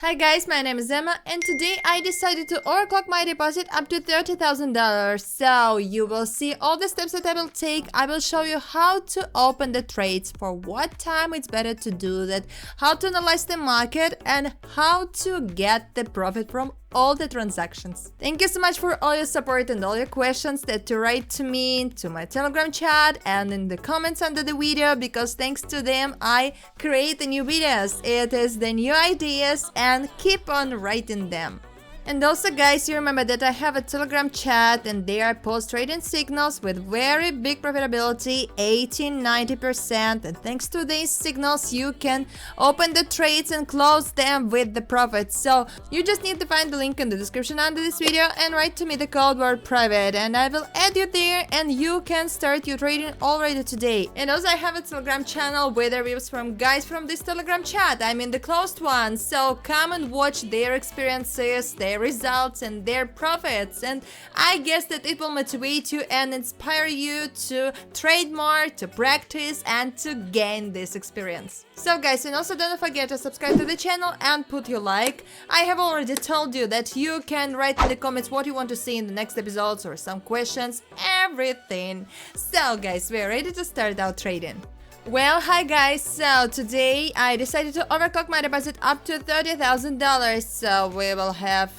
Hi guys, my name is Emma and today I decided to overclock my deposit up to $30,000. So you will see all the steps that I will take. I will show you how to open the trades, for what time it's better to do that, how to analyze the market and how to get the profit from all the transactions. Thank you so much for all your support and all your questions that you write to me, to my Telegram chat and in the comments under the video, because thanks to them I create the new videos. It is the new ideas and keep on writing them. And also guys, you remember that I have a Telegram chat and there I post trading signals with very big profitability, 80-90%, and thanks to these signals you can open the trades and close them with the profit. So you just need to find the link in the description under this video and write to me the code word private and I will add you there and you can start your trading already today. And also I have a Telegram channel with reviews from guys from this Telegram chat. I'm in the closed one, so come and watch their experiences, their results and their profits, and I guess that it will motivate you and inspire you to trade more, to practice and to gain this experience. So guys, and also don't forget to subscribe to the channel and put your like. I have already told you that you can write in the comments what you want to see in the next episodes or some questions, everything. So guys, we're ready to start our trading. Well, hi guys, so today I decided to overclock my deposit up to $30,000, so we'll have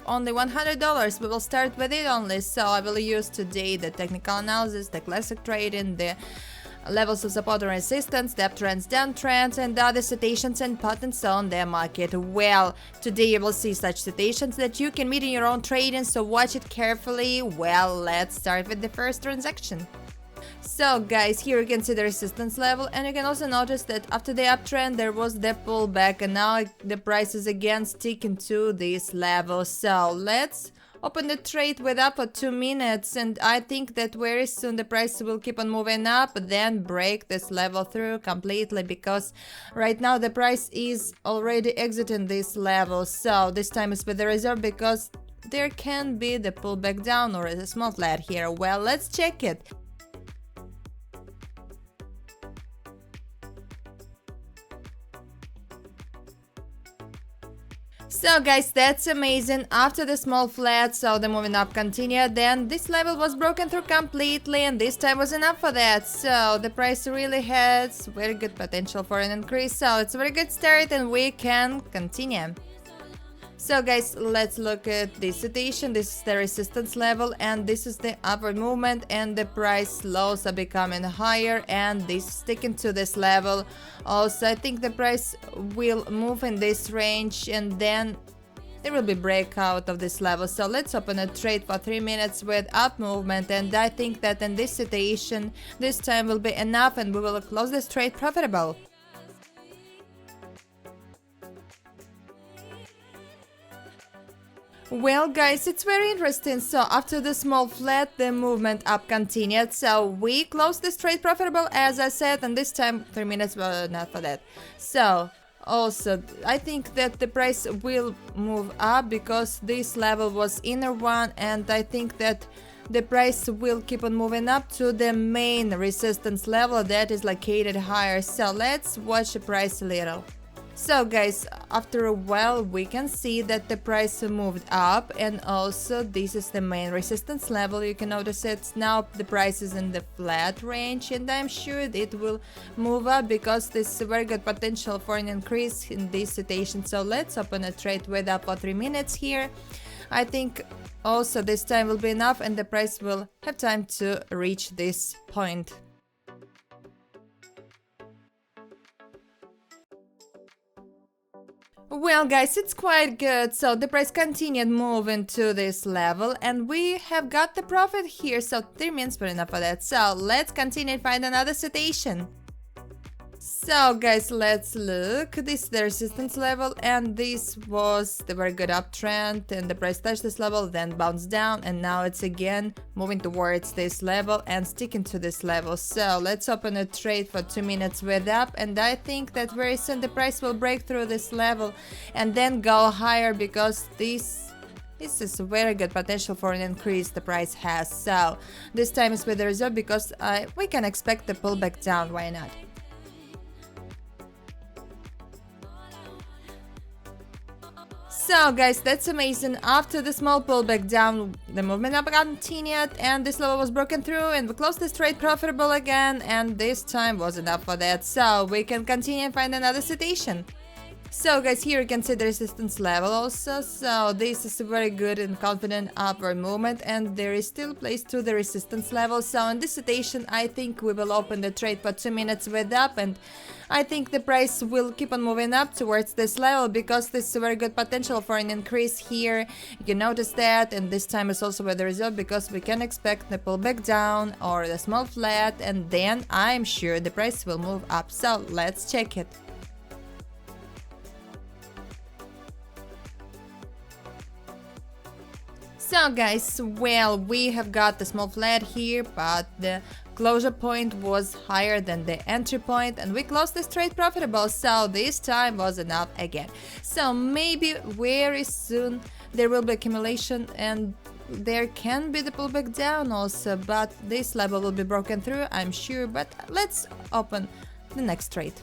only $100, we will start with it only, so I will use today the technical analysis, the classic trading, the levels of support and resistance, the uptrends, downtrends, and the other citations and patterns on the market. Well, today you will see such citations that you can meet in your own trading, so watch it carefully. Well, let's start with the first transaction. So guys, here you can see the resistance level and you can also notice that after the uptrend there was the pullback and now the price is again sticking to this level. So let's open the trade with up for 2 minutes and I think that very soon the price will keep on moving up, then break this level through completely, because right now the price is already exiting this level. So this time is with the reserve because there can be the pullback down or a small flat here. Well, let's check it. So guys, that's amazing. After the small flat, so the moving up continued, then this level was broken through completely and this time was enough for that. So the price really has very good potential for an increase, so it's a very good start and we can continue. So guys, let's look at this situation. This is the resistance level and this is the upward movement and the price lows are becoming higher and this is sticking to this level. Also, I think the price will move in this range and then there will be breakout of this level. So let's open a trade for 3 minutes with up movement and I think that in this situation this time will be enough and we will close this trade profitable. Well guys, it's very interesting. So after the small flat the movement up continued, so we closed this trade profitable as I said, and this time 3 minutes were not for that. So also I think that the price will move up because this level was inner one and I think that the price will keep on moving up to the main resistance level that is located higher. So let's watch the price a little. So guys, after a while we can see that the price moved up and also this is the main resistance level. You can notice it now, the price is in the flat range and I'm sure it will move up because this is a very good potential for an increase in this situation. So let's open a trade with up for 3 minutes here. I think also this time will be enough and the price will have time to reach this point. Well guys, it's quite good. So the price continued moving to this level and we have got the profit here, so 3 minutes were enough for that. So let's continue and find another citation. So guys, let's look. This is the resistance level and this was the very good uptrend and the price touched this level, then bounced down and now it's again moving towards this level and sticking to this level. So let's open a trade for 2 minutes with up and I think that very soon the price will break through this level and then go higher because this is a very good potential for an increase the price has. So this time is with the reserve because we can expect the pullback down, why not? So guys, that's amazing. After the small pullback down, the movement up continued and this level was broken through and we closed this trade profitable again, and this time was enough for that. So we can continue and find another citation. So guys, here you can see the resistance level also. So this is a very good and confident upward movement, and there is still place to the resistance level. So in this situation, I think we will open the trade for 2 minutes with up, and I think the price will keep on moving up towards this level because this is a very good potential for an increase here. You can notice that, and this time is also with the result because we can expect the pullback down or the small flat, and then I'm sure the price will move up. So let's check it. So guys, well, we have got the small flat here, but the closure point was higher than the entry point and we closed this trade profitable, so this time was enough again. So maybe very soon there will be accumulation and there can be the pullback down also, but this level will be broken through, I'm sure. But let's open the next trade.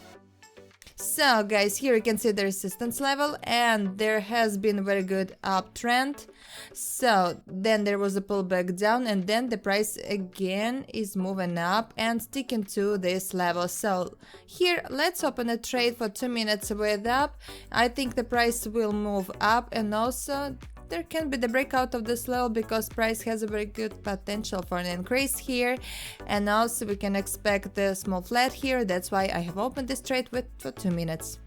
So guys, here you can see the resistance level and there has been a very good uptrend. So then there was a pullback down and then the price again is moving up and sticking to this level. So here let's open a trade for 2 minutes with up. I think the price will move up, and also there can be the breakout of this level because price has a very good potential for an increase here, and also we can expect the small flat here. That's why I have opened this trade for 2 minutes.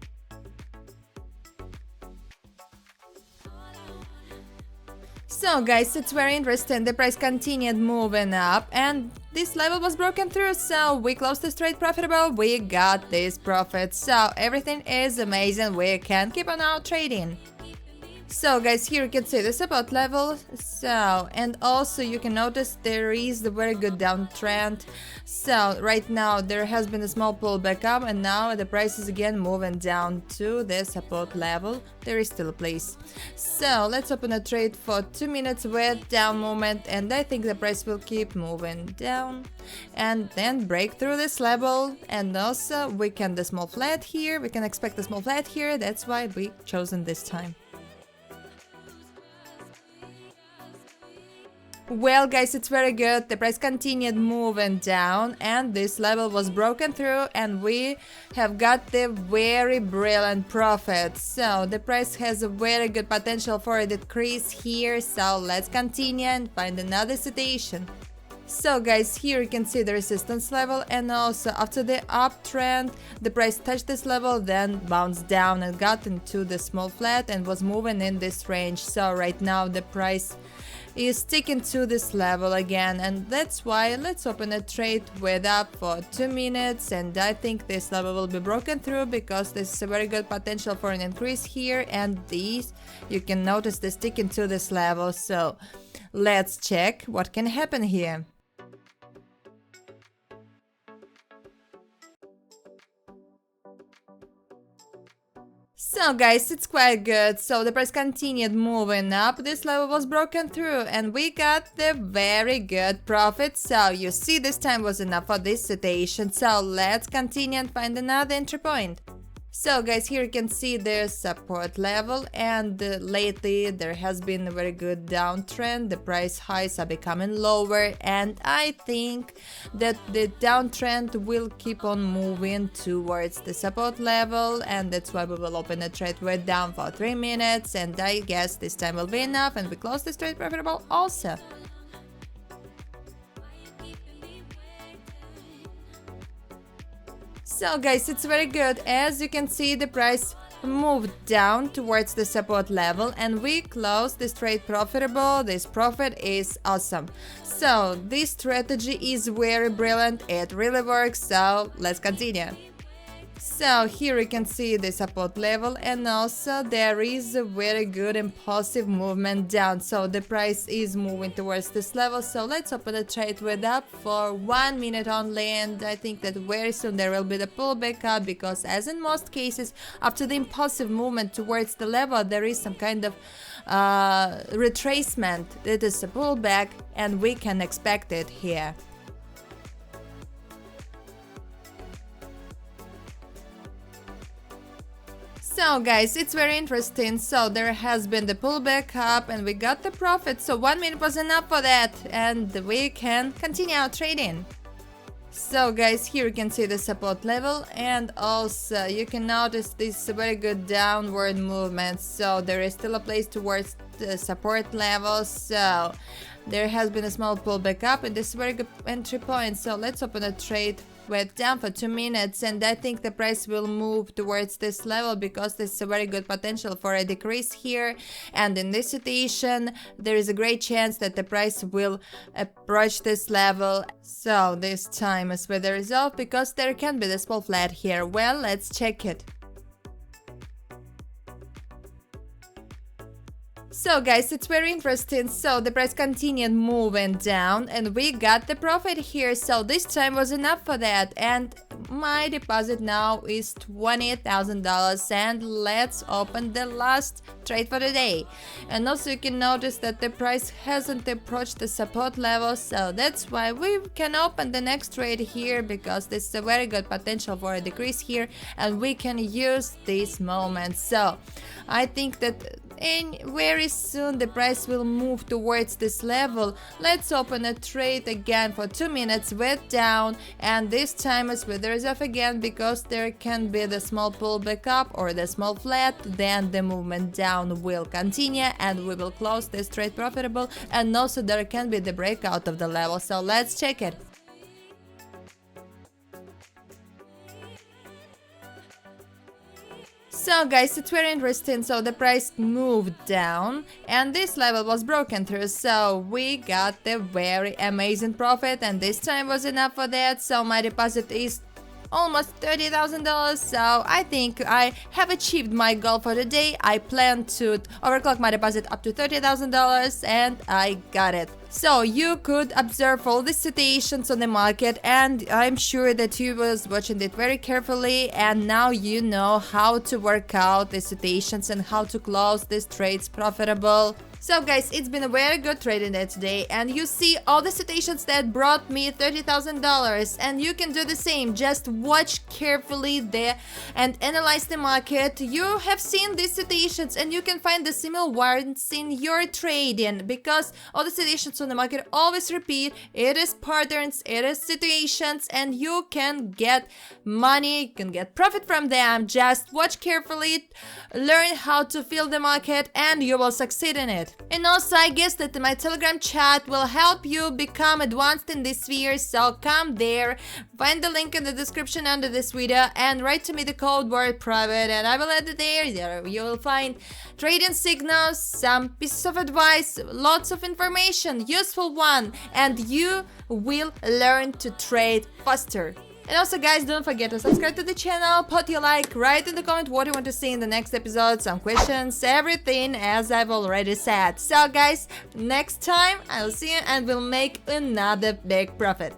So guys, it's very interesting. The price continued moving up and this level was broken through, so we closed this trade profitable. We got this profit, so everything is amazing. We can keep on out trading. So guys, here you can see the support level. So, and also you can notice there is a very good downtrend. So right now there has been a small pullback up and now the price is again moving down to the support level. There is still a place. So let's open a trade for 2 minutes with down movement, and I think the price will keep moving down and then break through this level. And also we can the small flat here. We can expect the small flat here. That's why we chosen this time. Well guys, it's very good. The price continued moving down and this level was broken through and we have got the very brilliant profit. So the price has a very good potential for a decrease here. So let's continue and find another situation. So guys, here you can see the resistance level, and also after the uptrend the price touched this level, then bounced down and got into the small flat and was moving in this range. So right now the price is sticking to this level again, and that's why let's open a trade with up for 2 minutes, and I think this level will be broken through because this is a very good potential for an increase here, and these you can notice the sticking to this level. So let's check what can happen here. So guys, it's quite good. So the price continued moving up, this level was broken through and we got the very good profit. So you see, this time was enough for this situation. So let's continue and find another entry point. So guys, here you can see the support level, and lately there has been a very good downtrend. The price highs are becoming lower and I think that the downtrend will keep on moving towards the support level, and that's why we will open a trade with down for 3 minutes, and I guess this time will be enough and we close this trade profitable also. So guys, it's very good. As you can see, the price moved down towards the support level and we closed this trade profitable. This profit is awesome. So this strategy is very brilliant. It really works. So let's continue. So here you can see the support level, and also there is a very good impulsive movement down. So the price is moving towards this level. So let's open a trade with up for 1 minute only, and I think that very soon there will be the pullback up, because as in most cases after the impulsive movement towards the level there is some kind of retracement. It is a pullback and we can expect it here. So guys, it's very interesting. So there has been the pullback up and we got the profit. So 1 minute was enough for that and we can continue our trading. So guys, here you can see the support level, and also you can notice this very good downward movement. So there is still a place towards the support level. So there has been a small pullback up and this is very good entry point. So let's open a trade with down for 2 minutes, and I think the price will move towards this level because there's a very good potential for a decrease here, and in this situation there is a great chance that the price will approach this level. So this time is with the result because there can be the small flat here. Well, let's check it. So guys, it's very interesting. So the price continued moving down and we got the profit here. So this time was enough for that, and my deposit now is $20,000, and let's open the last trade for the day. And also you can notice that the price hasn't approached the support level, so that's why we can open the next trade here, because there's a very good potential for a decrease here and we can use this moment. So I think that very soon the price will move towards this level. Let's open a trade again for 2 minutes with down, and this time is with the reserve again because there can be the small pullback up or the small flat, then the movement down will continue and we will close this trade profitable, and also there can be the breakout of the level. So let's check it. So guys, it's very interesting. So the price moved down and this level was broken through, so we got the very amazing profit, and this time was enough for that. So my deposit is almost $30,000. So I think I have achieved my goal for the day. I plan to overclock my deposit up to $30,000 and I got it. So you could observe all the situations on the market, and I'm sure that you was watching it very carefully, and now you know how to work out the situations and how to close these trades profitable. So guys, it's been a very good trading day today, and you see all the situations that brought me $30,000, and you can do the same. Just watch carefully there and analyze the market. You have seen these situations and you can find the similar ones in your trading, because all the situations on the market always repeat. It is patterns, it is situations, and you can get money, you can get profit from them. Just watch carefully, learn how to feel the market, and you will succeed in it. And also I guess that my Telegram chat will help you become advanced in this sphere, so come there, find the link in the description under this video and write to me the code word private and I will add it there. There you will find trading signals, some pieces of advice, lots of information, useful one, and you will learn to trade faster. And also guys, don't forget to subscribe to the channel, put your like, write in the comment what you want to see in the next episode, some questions, everything as I've already said. So guys, next time I'll see you and we'll make another big profit.